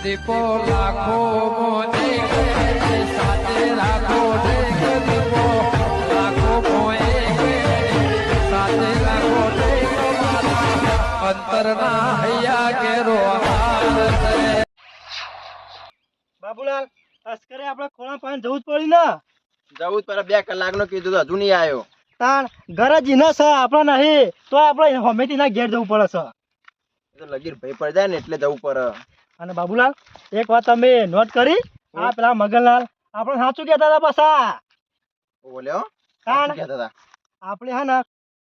દીપો લાખો મોને સાથે રાખો દીપો લાખો મોએ સાથે રાખો અંતરના હૈયા કેરો બાબુલાલ અસ્કરે આપણે ખોળા પાણી જવું જ પડ્યું ને. જવું જ પર 2 કલાકનો કીધું તો હજુ નહીં આવ્યો. તાણ ઘરે જ ન છે આપણે નહીં તો આપણે હમેથી ના ઘેર જવું પડે છે. એ તો લગીર ભાઈ પડી જાય ને એટલે જવું પડે. અને બાબુલાલ એક વાત તમે નોટ કરી આ પેલા મગનલાલ આપણે સાચું કહેતા હતા પાછા. બોલ્યો તાણ શું કહેતા હતા? આપણે હા ને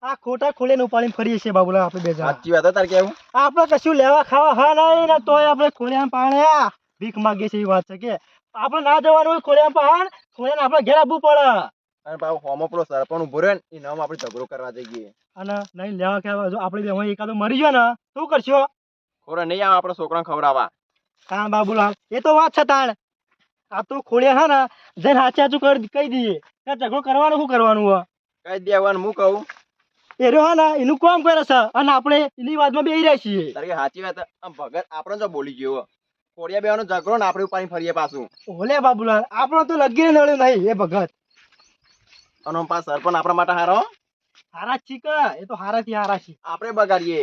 આ ખોટા ખોલીને ઉપાડીને ફરીએ છીએ બાબુલાલ આપણે બે જણા. સાચી વાત હો તાર કેવું. આપણે કશું લેવા ખાવા હા નહીં ને તોય આપણે ખોલિયા પાણ્યા ભીખ માગીએ છીએ એવી વાત છે કે આપણે ના જવાનું હોય ખોલિયા પાણ ખોલિયાને આપણે ઘેર આવવું પડે. અને પાછો હોમો પેલો સરપંચ ઉભો રહ્યો ને એ નામ આપણે ઝઘડો કરવા જઈએ. અને નહીં લેવા ખાવા જો આપણે બે એકાદો મરી ગયો ને શું કરશો? ખોરા નહીં આવે આપણે છોકરાને ખવડાવવા. તાણ બાબુલાલ એ તો વાત છે તાણ આ તો ખોલિયા હા ને જઈને હાચું કહી દઈએ કે ઝઘડો કરવાનું શું કરવાનું હોય કઈ દેવાનું હું કહું. એ રહ્યો હા ને એનું કામ કરે છે અને આપણે એની વાતમાં બેસી રહ્યા છીએ. તારે કે સાચી વાત. આમ ભગત આપણે જો બોલી ગયો ખોડિયા બેવાનો ઝઘડો ને આપણે ઉપાડી ફરીએ પાછું. ઓલે બાબુલાલ આપણો તો લગીને નડ્યું નહીં એ ભગત અને આમ પાછો સરપંચ આપણા માટે હારો. હારા જ છી કે એ તો હારાથી હારા છે. આપણે બગાડીએ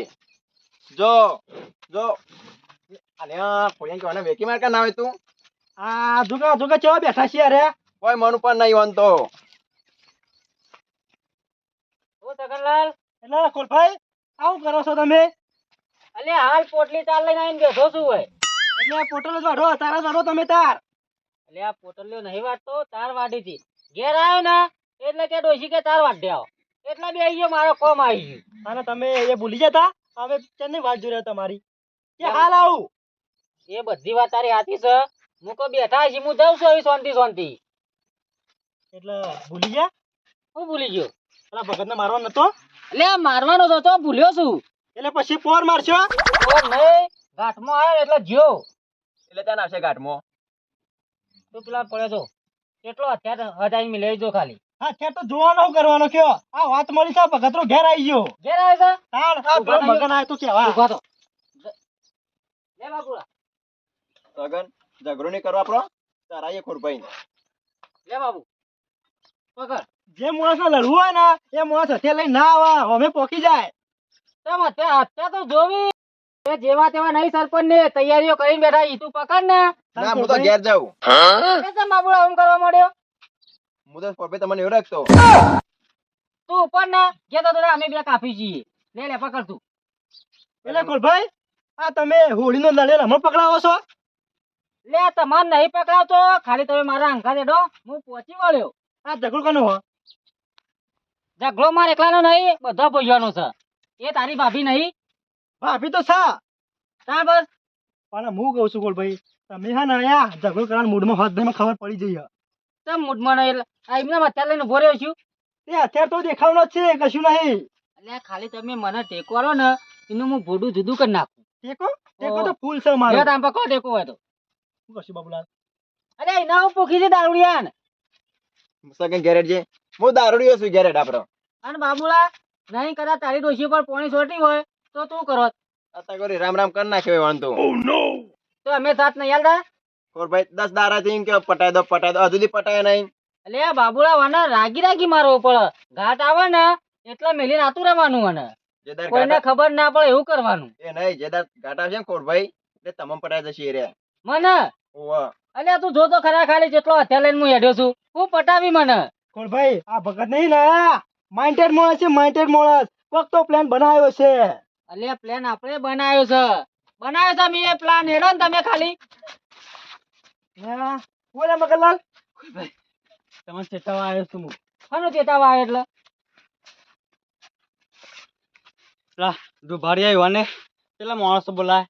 જો જો અલ્યા ખોડિયા કહેવાના વેકી માર કા ના હોય તું. આ જોગા જોગા ચેવા બેઠા છીએ અરે કોઈ મન ઉપર નહીં વાંધતો. ઓ સગનલાલ એટલે કોલભાઈ આવું કરો છો તમે? અલે હાલ પોટલી તાર લઈને આવીને બેઠો છું હોય. એટલે પોટલ જ વાઢો તારા વાઢો તમે તાર. અલે આ પોટલીઓ નહીં વાટતો તાર વાડી હતી. ઘેર આવ્યો ને એટલે કે ડોશી કે તાર વાઢે આવો એટલા બે ગયો મારો કોમ આવી ગયું. અને તમે એ ભૂલી જતા અમે ચેન્નઈ વાત જોઈ રહ્યા તમારી કે હાલ આવું. એ બધી વાત તારી સાચી છે. હું કો બેઠા છે હું જાઉં છું હવે શાંતિ શાંતિ. એટલે ભૂલી ગયા? હું ભૂલી ગયો. પેલા ભગતને મારવા નતો એટલે આ મારવાનો તો તો ભૂલ્યો છું. એટલે પછી પોર મારશો? ઓ નહીં ઘાટમાં આવ્યો એટલે જ્યો એટલે ત્યાં આવશે ઘાટમાં. તું પેલા પડે તો કેટલો અત્યારે હજાર લઈ જો ખાલી. હા ત્યાં તો જોવાનો શું કરવાનો કયો આ વાત મળી છે ભગતરો ઘેર આવી ગયો. ઘેર આવે છે તાણ આ પેલો મગન આવ્યો તો કેવા ઉભા તો લે બાપુડા સગન ઝઘડો નહીં કરવો આપણો. તારા આવીએ ખોડભાઈ. લે બાબુ પકડ. જે માણસ લડવું હોય ને એ માણસ હથિયાર લઈને ના આવે અમે પોકી જાય. તમ અત્યારે તો જોવી એ જેવા તેવા નહીં સરપંચ ને તૈયારીઓ કરીને બેઠા ઈ તું પકડ ને. ના હું તો ઘેર જાઉં. એ તો બાબુડા ઓમ કરવા માંડ્યો. હું તો ખોડભાઈ તમને એવું રાખતો. તું ઉપર ને જે તો અમે બે કાપી છીએ. લે લે પકડ તું. એટલે કોલભાઈ આ તમે હોળીનો લડેલ હમણાં પકડાવો છો? લે તમાર નહીં પકડાવતો ખાલી તમે મારા અંકા દેડો હું પહોંચી વળ્યો. આ ઝઘડો કોનો હો? ઝઘડો માર એકલાનો નહીં બધો ભોજવાનો છે. એ તારી ભાભી નહીં ભાભી તો સા તાર બસ. પણ હું કહું છું કોલભાઈ તમે હા ને આયા ઝઘડો કરવાના મૂડમાં હોત મને ખબર પડી જઈ. તમ મૂડમાં નહીં આ એમને અત્યારે લઈને ઉભો રહ્યો છું. એ અત્યારે તો દેખાવનો જ છે કશું નહીં. એટલે ખાલી તમે મને ટેકો આલો ને એનું હું ભોડું જુદું કરી નાખું. ટેકો ટેકો તો ફૂલ છે મારો. જો તામ પકડો ટેકો હોય તો. શું કરશું બાબુલાલ? અરે એના હું પૂકી છે દારૂડિયા ને. સગન ઘેર જે હું દારૂડિયો છું ઘેર આપણો. અને બાબુલા નહીં કદાચ તારી ડોશી પર પાણી છોટી હોય તો તું કરો અત્યારે કરી રામ રામ કરી નાખ્યો વાંધો. તો અમે સાથ નહીં આલતા. ખોડભાઈ 10 દારાથી એમ કે પટાઈ દો હજુ સુધી પટાય નહીં. એટલે બાબુલા વાના રાગી રાગી મારવો પડે. ઘાટ આવે ને એટલે મેલીને આતું રહેવાનું મને. જે દર કોઈને ઘાટા ખબર ના પડે એવું કરવાનું. એ નહીં જે દર ઘાટા છે ને ખોડભાઈ એટલે તમામ પટાઈ જશે એ રે. મને ઓવા અલ્યા તું જો તો ખરા ખાલી જેટલો હથિયાર લઈને હું હેડ્યો છું હું પટાવી મને. કોલભાઈ આ ભગત નહીં ને માઇન્ડેડ માણસ છે માઇન્ડેડ માણસ કોક તો પ્લાન બનાવ્યો છે. અલ્યા પ્લાન આપણે બનાવ્યો છે મેં પ્લાન હેડો ને તમે ખાલી. હા બોલે મગનલાલ તમે ચેતાવા આવ્યો છું હું. કોનો ચેતાવા આવ્યો એટલે દુભારી આવ્યો ને પેલા માણસો બોલાય.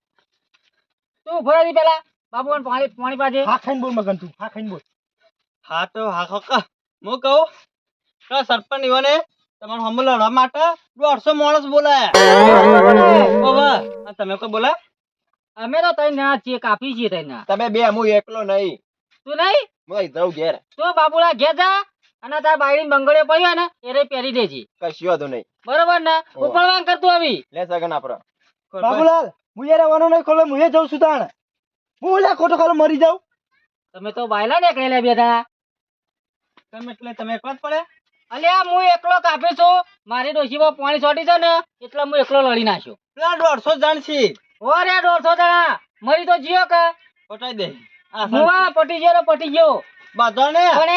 તું ઉભો રહી પેલા બાબુ પાણી પાણી પાજે. હા ખાઈને બોલ મગન તું હા ખાઈને બોલ. હા તો હા કાકા હું કહું તો સરપંચ ઈવને તમારું હમ લડવા માટે 150 માણસ બોલાયા. ઓવા તમે કોઈ બોલા? અમે તો તઈ ના છીએ કાપી છીએ તઈ ના. તમે બે હું એકલો નહીં. તું નહીં હું અહીં જાઉં ઘેર. તું બાબુલા ઘેર જા અને તાર બાયડી બંગડીઓ પડ્યો ને એ પહેરી દેજે કશું વાંધો નહીં. બરોબર ને. ઉપરવાન કરતું આવી લે સગન આપણો. બાબુલાલ હું યાર આવવાનો નહીં ખોલે હું જઉં છું તાણ. હું લે ખોટો ખાલો મરી જાઉં. તમે તો બાયલા ને કહેલા બે જણા. તમે એટલે તમે એકલા જ પડે અલ્યા હું એકલો કાપી છું. મારી ડોશીમાં પાણી છોટી છે ને એટલે હું એકલો લડી નાખ્યો. પેલા 150 જણ છે ઓરે 150 જણા મરી તો જીઓ કે પટાઈ દે આ મુવા પટી ગયો ને પટી ગયો. બાધો ને પણ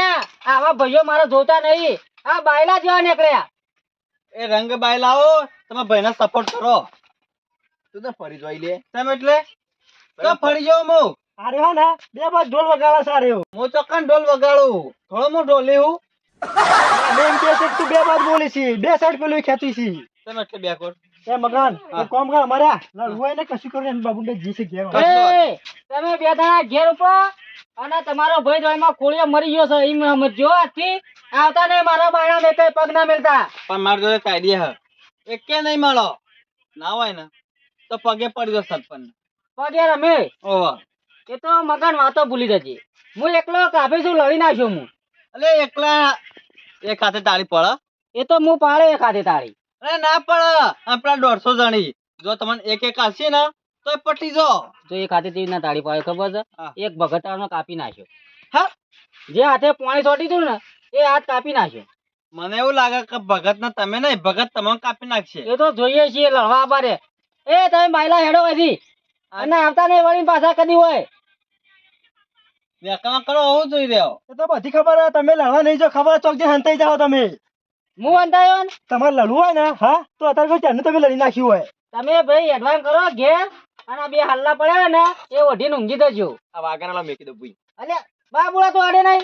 આવા ભાઈઓ મારા જોતા નહીં. આ બાયલા જેવા નીકળ્યા. એ રંગ બાઈ લાવો તમે ભાઈને સપોર્ટ કરો તું તો ફરી જોઈ લે. તમે એટલે તો ફરી જાવ હું અરે હા ને બે બાદ ઢોલ વગાડવા સારે હું ચોક્કસ ઢોલ વગાડું થોડો હું ઢોલી હું બેન કે છે કે તું બે બાદ બોલી છી બે સાઈડ પેલું ખેતી છી. તમે એટલે બે કોર એ મગન હા. એક કામ કર મર્યા લડવું હોય ને કશું કરે બાબુ ને જીસી ઘેર એ તમે બે જણા ઘેર ઉપર અને તમારો ભાઈ જોઈમાં કોળિયો મરી ગયો છે એમ સમજો. આજથી આવતા નહીં મારા બાયણા બે કઈ પગ ના મેલતા. પણ મારી જોડે કાયદે હે એકે નહીં મળો ના હોય ને તો પગે પડી દો સરપંચ પગે રમે ઓવા એ તો મગન વાતો ભૂલી જજે. હું એકલો કાપી છું લડી નાખ્યો હું. અલે એકલા એક હાથે તાળી પડે એ તો હું પાડે એક હાથે તાળી. અરે ના પડે આપણા 150 જણી જો તમને એક એક હાલશે ને તો એ પટી જો તો એક હાથે કેવી રીતના તાળી પાડે ખબર છે? હા. એક ભગટાનો કાપી નાખ્યો. હા જે હાથે પાણી છોટી હતું ને એ હાથ કાપી નાખ્યો. મને એવું લાગે કે ભગત ને તમે નહીં ભગત તમને કાપી નાખશે એ તો જોઈએ છીએ લડવા બારે. એ તમે બાયલા હેડો હજી અને આવતા નહીં વળી પાછા કદી હોય. વેકામાં કરો હું જોઈ રહ્યો એ તો બધી ખબર હે તમે લડવા નહીં જો ખબર ચોક જે હંતાઈ જાઓ તમે હું અંધાયો ને તમારે લડવું હોય ને હા તો અત્યારે કોઈ ત્યાંનું તમે લડી નાખ્યું હોય. તમે ભાઈ એડવાન્સ કરો ઘેર અને આ બે હલ્લા પડ્યા ને એ ઓઢીને ઊંઘી દેજો. આ વાઘાના મેકી દઉં ભૂઈ. અલ્યા બાબુડા તો આડે નહીં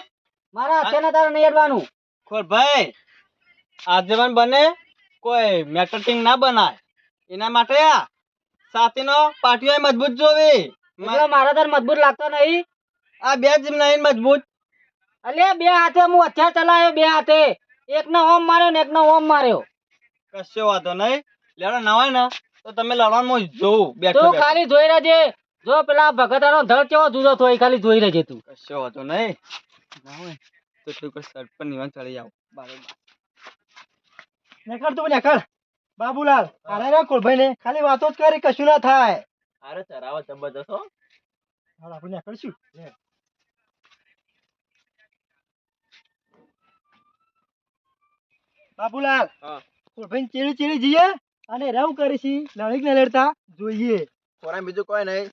મારા અત્યારના તારે નહીં અડવાનું. ખોર ભાઈ આજીવન બને કોઈ મેટરટિંગ ના બનાય એના માટે આ સાથીનો પાટિયો મજબૂત જોવી એટલે મારા તાર મજબૂત લાગતો નહીં. આ બે જ નહીં મજબૂત અલ્યા બે હાથે હું હથિયાર ચલાવ્યો બે હાથે. એકનો ઓમ માર્યો ને એકનો ઓમ માર્યો. કશો વાંધો નહીં લેડો ના હોય ને તો તમે લડવાનું જોઉં બેઠો તું બેઠો. ખાલી જોઈ રહેજે. જો પેલા ભગતાનો ધડ કેવો જુદો થયો એ ખાલી જોઈ રહેજે તું. કશો વાંધો નહીં ના હોય તો થોડીક વાર સરપંચ નિવાન ચડી જાવ બરાબર નેકળ તું નેકળ બાબુલાલ અરે રે કોલભાઈ ને ખાલી વાતો જ કરી કશું ના થાય. અરે ચરાવો જબરદસ્ત હો. હાલ આપણે નેકળશું બાબુલાલ હા. કોલભાઈ ચીડી ચીડી જઈએ અને રવ કરીશી લડીક ને લડતા જોઈએ. ખોરામાં બીજું કોઈ નહીં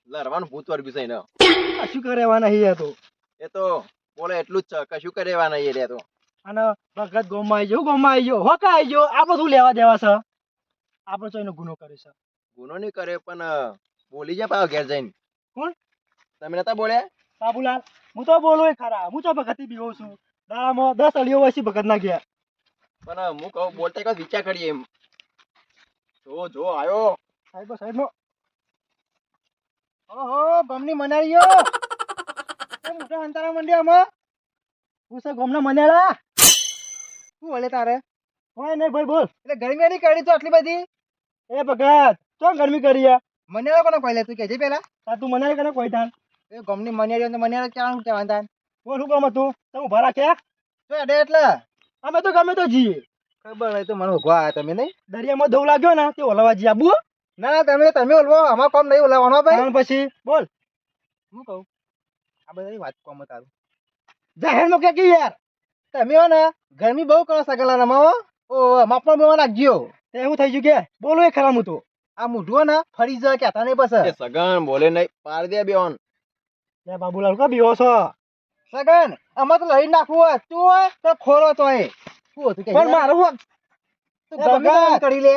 લડવાનું ભૂત વર્ગ્યું છે એને. કશું કરેવા નહીં એ તો એ તો બોલે એટલું જ છે કશું કરેવા નહીં રે તો. અને ભગત ગોમાં આવી ગયો ગોમાં આવી ગયો હોકા આવી ગયો આપણે શું લેવા દેવા છે આપણે તો એનો ગુનો કર્યો છે. ગુનો નહીં કરે પણ બોલી જાય પાછો ઘેર જઈને. કોણ? તમે નતા બોલ્યા? બાબુલાલ હું તો બોલું એ ખરા હું તો ભગતી બીવો છું દાડામાં 10 અડીઓ વસી ભગત ના ગયા. પણ હું કહું બોલતા એક વાર વિચાર કરીએ એમ. જો જો આયો. સાહેબ સાહેબ નો ઓહો ગમની મનારીઓ એ મોટા અંતારા મંડ્યામાં હું છે ગમના મનાળા શું બોલે તારે હોય નહીં ભાઈ બોલ એટલે ગરમી નહીં કરી તો આટલી બધી એ ભગત શું ગરમી કરી યાર મનાળા કોને કહી લે તું કહેજે પેલા તું મનાળી કોને કહી તાન એ ગમની મનાળીઓ ને મનાળા ક્યાં શું કહેવાય તાન બોલ શું કામ હતું તમે ઉભા રાખ્યા તો અડે એટલે અમે તો ગમે તો જીએ ખબર નહીં તો મને ઉભા આવ્યા તમે નહીં દરિયામાં દવ લાગ્યો ને તે ઓલવા જી આબુ ના તમે ઓલવો આમાં કામ નહીં ઓલવાનો ભાઈ પછી બોલ હું કહું આ બધી વાત કોમ તારું જાહેરમાં કે યાર તમે હો ને ગરમી બહુ કરો સગલાનામાં ઓ માપમાં બેવા નાખજો તે એવું થઈ ગયું કે બોલો એ ખરા હું તો આ મૂઢું ને ફરી જાય કે હતા નહીં બસ એ સગન બોલે નહીં પાર દે બેન. લે બાબુલાલ કા બીવો છો સગન આમાં તો લઈ નાખવું હોય તું હોય તો ખોરો તો એ શું હતું કે પણ મારું તું ગરમી કરી લે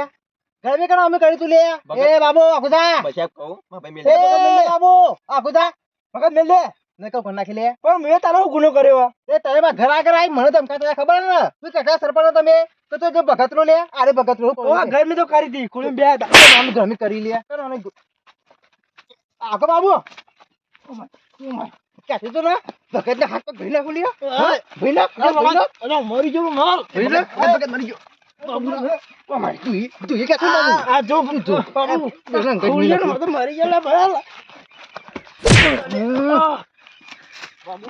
ગરમી કરા અમે કરી તું લે એ બાબુ આખુદા પછી આપ કહું મારા ભાઈ મેલ. એ બાબુ આખુદા ભગત મેલ દે ને કહું નાખી લે પણ મેં તારો ગુનો કર્યો એ તમે બા ઘર આગળ આવી મને ધમકાતા ખબર ને તું કેટલા સરપંચ તમે તો જો ભગત નો લે આરે ભગત નો ઓ ઘર મે તો કરી દી કુળી બે નામ ઘર કરી લે આખો બાબુ ક્યાંથી તો ના ભગત ને હાથ પર ભઈ નાખું લ્યા ભઈ નાખ અરે મરી ગયો માલ ભઈ નાખ ભગત મરી ગયો બાબુ ઓ મારી તું એ ક્યાંથી મારું આ જો તું બાબુ કુળિયા તો મરી ગયેલા ભલા બાબુ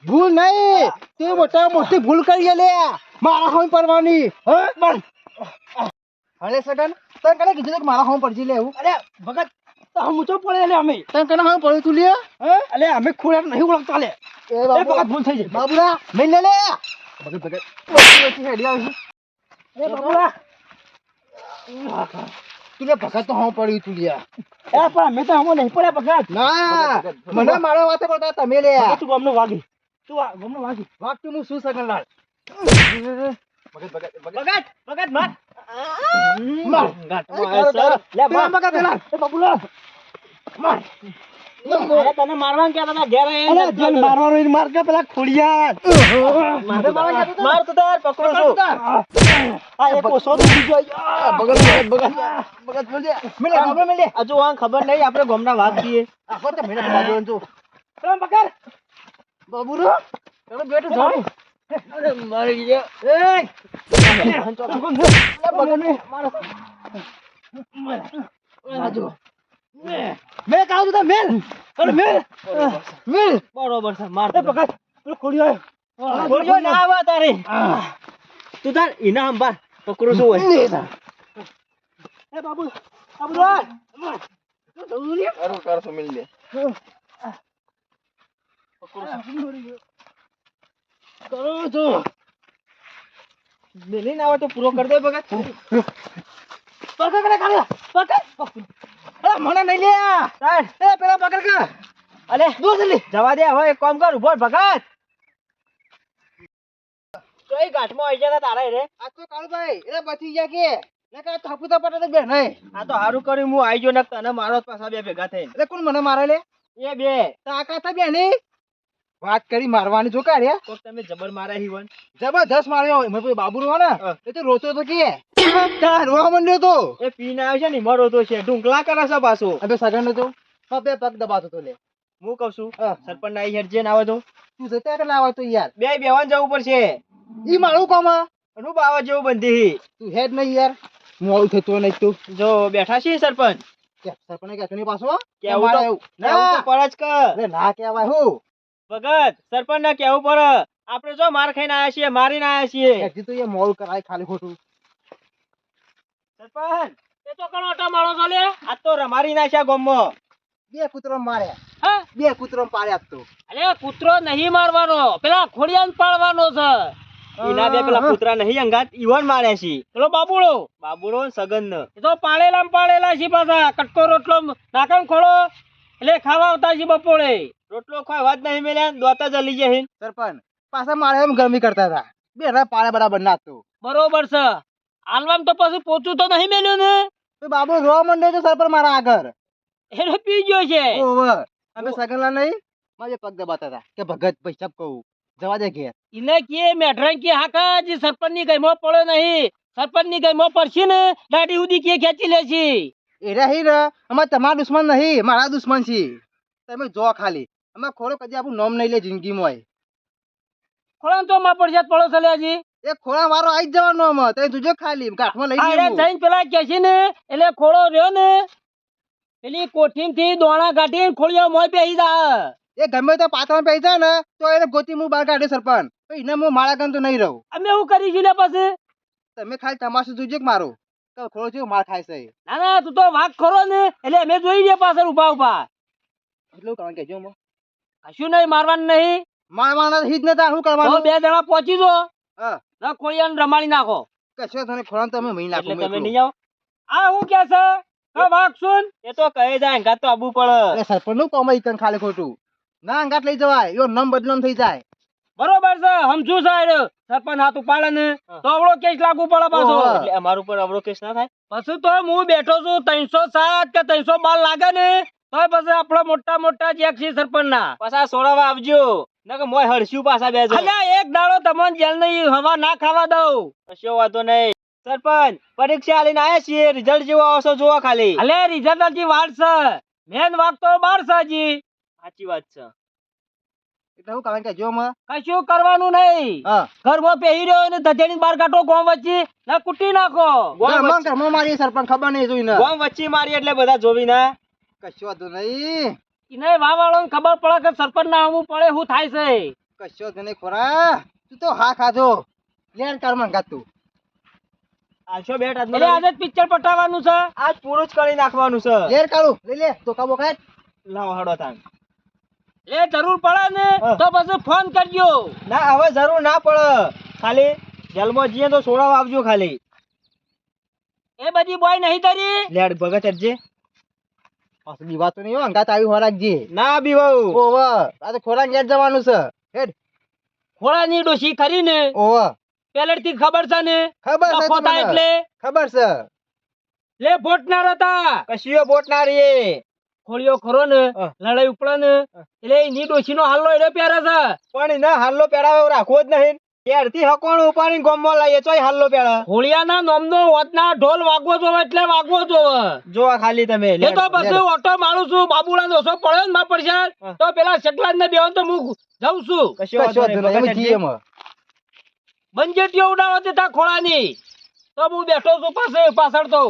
ભૂલ નહીં તે મોટા મોટી ભૂલ કરી લે મારા હોઈ પરવાની હલે સગન તને કને કીધું કે મારા હોમ પડજી લે એવું અરે ભગત તો હમ ઊંચો પડે એટલે અમે તને કને હોમ પડ્યું તું લે હે અલે અમે ખોળા નહીં ઓળખતા લે એ એ ભગત ભૂલ થઈ જાય બાબુરા મેલ લે લે ભગત ભગત ઓછી ઓછી હેડી આવી એ બાબુલા તું ભગત તો હોમ પડ્યું તું લે એ પણ અમે તો હમો નહીં પડ્યા ભગત ના મને મારા વાતે કરતા તમે લે તું ગમનો વાગી તું ગમનો વાગી વાગ તું હું શું સગનલાલ ભગત ભગત માર માર લે પેલા ભગત પેલા એ બાબુલા માર અરે તને મારવાનું ક્યાં તને ઘેર અરે જેલ મારવાનો ઈ માર કે પેલા ખોડિયાર મારે મારવા કે માર તો તાર પકડો છો આ એક ઓસો તો બીજો ભગત ભગત બોલજે મેલે બાબુ મેલે હજુ આ ખબર નહીં આપણે ગોમના વાઘ છીએ આખો તો મેલે બાબુ તું પેલા પકડ બાબુરો પેલો બેટો જાવ અરે મારી ગયો એ મારો મેં કાવ તું મેલ અરે મેલ મેલ બરોબર છે માર એ પકડ પેલો ખોડિયો ખોડિયો ના આવે તારે તું તાર ઈના અંબાર પકડું છું હોય એ બાબુ બાબુ રોલ કર સુમિલ લે કરો તો મેલી ના આવે તો પૂરો કરી દે ભગત પકડ કરે કાલે પકડ અરે મને નહીં લે તાર એ પેલા પકડ કે અલે દૂર જલ્દી જવા દે હવે એક કામ કર ઉભો ભગત કઈ ગાંઠમાં આવી ગયા તારા રે આ તો કાળુભાઈ એ બચી ગયા કે ને કા થાપુ તો પટે તો બે નહીં આ તો હારું કર્યું હું આવી ગયો ને તને મારો જ પાછા બે ભેગા થઈને એટલે કોણ મને મારે લે એ બે તાકાત બે નહીં વાત કરી મારવાની જો કાઢ્યા કોક તમે જબર માર્યા હિવન જબરદસ્ત માર્યો મેં કોઈ બાબુ રો ને હા. એ તો રોતો તો કે તાર રોવા મંડ્યો તો એ પીને આવ્યો છે ને મરો તો છે ઢુંકલા કરે છે પાછો અબે સગન તો બે પગ દબાતો તો લે હું કહું છું હા. સરપંચ ના હેડ જે ના આવે તો તું જતા કે લાવા તો યાર બે બેવાન જવું પડશે ઈ મારું કામ અનુપ આવા જેવું બંધી તું હેડ નહીં યાર મોડું થતું નહીં તું જો બેઠા છીએ સરપંચ કે સરપંચ કે તને પાછો કેવું તો કેવું કેવું તો પડે જ કર અરે ના કહેવાય હું ભગત સરપંચ ને કેવું પડે આપણે જો માર ખાઈને આયા છીએ મારીને આયા છીએ હજી તો એ મોડું કરાય ખાલી ખોટું સરપંચ એ તો કણો ઓટા મારો છો લે આ તો રમારી નાખ્યા ગોમમાં બે કૂતરો માર્યા હા બે કૂતરો પાડ્યા આજ તો અરે કૂતરો નહીં મારવાનો પેલા ખોડિયાને પાડવાનો છે ઈના બે પેલા કૂતરા નહીં અંગાત ઈવન માર્યા છે પેલો બાબુડો બાબુડો ને સગન ને એ તો પાળેલા છે પાછા કટકો રોટલો નાખણ ખોળો એટલે ખાવા આવતા છે બપોરે રોટલો ખોય વાત નહીં મેલ્યા દોતા જલી જાય સરપંચ પાછા મારે એમ ગરમી કરતા હતા બે રા પાડે બરાબર ના તો બરોબર છે આલવામ તો પછી પોચું તો નહીં મેલ્યું ને તો બાબુ રોવા મંડ્યો છે સરપંચ મારા આગળ એને પી ગયો છે ઓવર અમે સગનલા નહીં મારે પગ દબાતા હતા કે ભગત પૈસા કહું જવા દે ઘેર એને કે મેઠરાઈ કે હાકા જે સરપંચ ની ગઈમો પડ્યો નહીં સરપંચ ની ગઈમો પડશે ને દાઢી ઉદી કે ખેંચી લે છે એ રહી ને અમાર તમારા દુશ્મન નહીં મારા દુશ્મન છે તમે જો ખાલી અમે ખોરો કદી આપણું નામ નહીં લે જિંદગીમાં ખોળાને તો માં પડશે પડો છે લે હજી એ ખોરા વારો આવી જ જવાનો અમે તમે જોજો ખાલી ગાંઠમાં લઈ અરે જઈએ જઈને પેલા કે છે ને એટલે ખોળો રહ્યો ને પેલી કોઠીન થી દોણા કાઢીને ખોળિયો મોય બેહી જા એ ગમે તો પાથરમાં પૈસા ને તો એને ગોતી હું બહાર કાઢે સરપંચ તો એને હું મારા ગમ તો નહીં રહું અમે એવું કરીશું લે પછી તમે ખાલી તમાશો જોજો કે મારો તો ખોરો જેવો માર ખાય છે ના ના તું તો વાઘ ખરો ને એટલે અમે જોઈ લે પાછળ ઉભા ઉભા એટલું કારણ કેજો હું કશું નહીં મારવાનું નહીં મારવાના હિત ને તાર શું તો કરવાનું બે જણા પહોંચી જો હા ના ખોળિયાને રમાડી નાખો કશો તને ખોરા તમે મહિના એટલે નાખો તમે નહીં આવો આ હું કે છે હા વાઘ સુન એ તો કહે જાય અંગાત તો આબુ પડે સરપંચ નું કામ ઈ ખાલી ખોટું ના અંગાત લઈ જવાય એવો નામ બદનામ થઈ જાય બરોબર છે સમજુ છે સરપંચ હાથ ઉપાડે ને તો અવળો કેસ લાગુ પડે પાછો ઓહો. એટલે અમારું ઉપર અવરો કેસ ના થાય પછી તો હું બેઠો છું 307 કે 312 લાગે ને તો પછી આપડે મોટા મોટા ચેક છે સરપંચ ના પાછા સોડાવા આવજો નકર મોય હરસ્યું પાછા બેજો અલ્યા એક દાડો તમને જેલ ની હવા ના ખાવા દઉં કશો વાંધો નહીં સરપંચ પરીક્ષા આલીને આયા છીએ રિઝલ્ટ જેવો આવશો જોવા ખાલી અલે રિઝલ્ટ હજી વાર છે મેન વાગ તો 12 છે હજી સાચી વાત છે એટલે હું કારણ કેજો માં કશું કરવાનું નહીં હા ઘરમાં પહેરી રહ્યો ને ધધેડી બાર કાઢો ગોમ વચ્ચે ના કુટી નાખો ઘરમાં મારી સરપંચ ખબર નહીં જોઈને ગોમ વચ્ચે મારી એટલે બધા જોવી ના કશો વાંધો નહીં એને વાવાળો ખબર પડે કે સરપંચ ના આવું પડે શું થાય છે કશો વાંધો નહીં ખોરા તું તો હા ખાધો લેન કર મંગા તું આલશો બેટ આજ એટલે આજે જ પિક્ચર પટાવવાનું છે. આજ પૂરું જ કરી નાખવાનું છે. લેર કાળું લઈ લે તો કાબો ખાય લાવો હડો તાન. એ જરૂર પડે ને હા. તો પછી ફોન કરજો. ના હવે જરૂર ના પડે, ખાલી જલમાં જઈએ તો સોડાવા આવજો ખાલી. એ બધી બોય નહીં ધરી. લેડ ભગત હટજે. અસલી વાત તો નહીં હો અંગાત આવી હોરાકજી ના બીવાઉ. ઓવે આ તો ખોરાક ઘેર જવાનું છે હેડ ખોળાની ડોશી ખરી ને ઓવે પહેલેથી ખબર છે ને ખબર છે ડફો થાય તમને. એટલે ખબર છે લે ફોટનાર હતા. કશીઓ બોટ ના રહીએ. ખોળિયો ખરો ને હા. લડાઈ ઉપડે ને એટલે એની ડોશીનો હાલ્લો એનો પહેરે છે. પણ એના હાલ્લો પેડાવે એવું રાખવો જ નહીં. ક્યારથી હકોણું ઉપાડીને ગોમમાં લાવીએ ચોય હાલ્લો પેડા. ખોળિયાના નામનો વતના ઢોલ વાગવો જોવે એટલે વાગવો જોવે. જો આ ખાલી તમે એ તો પછી ઓટો મારું છું બાબુલા દોસો પડ્યો ને માં પડશે હા. તો પેલા શકલાજ ને બેહન તો હું જાઉં છું. કશીઓ વાંધો નહીં, ભગત એમ હટજે. જીએ એમાં બંજેટીઓ ઉડાવો તે તા ખોળાની તો હું બેઠો છું પાછળ તો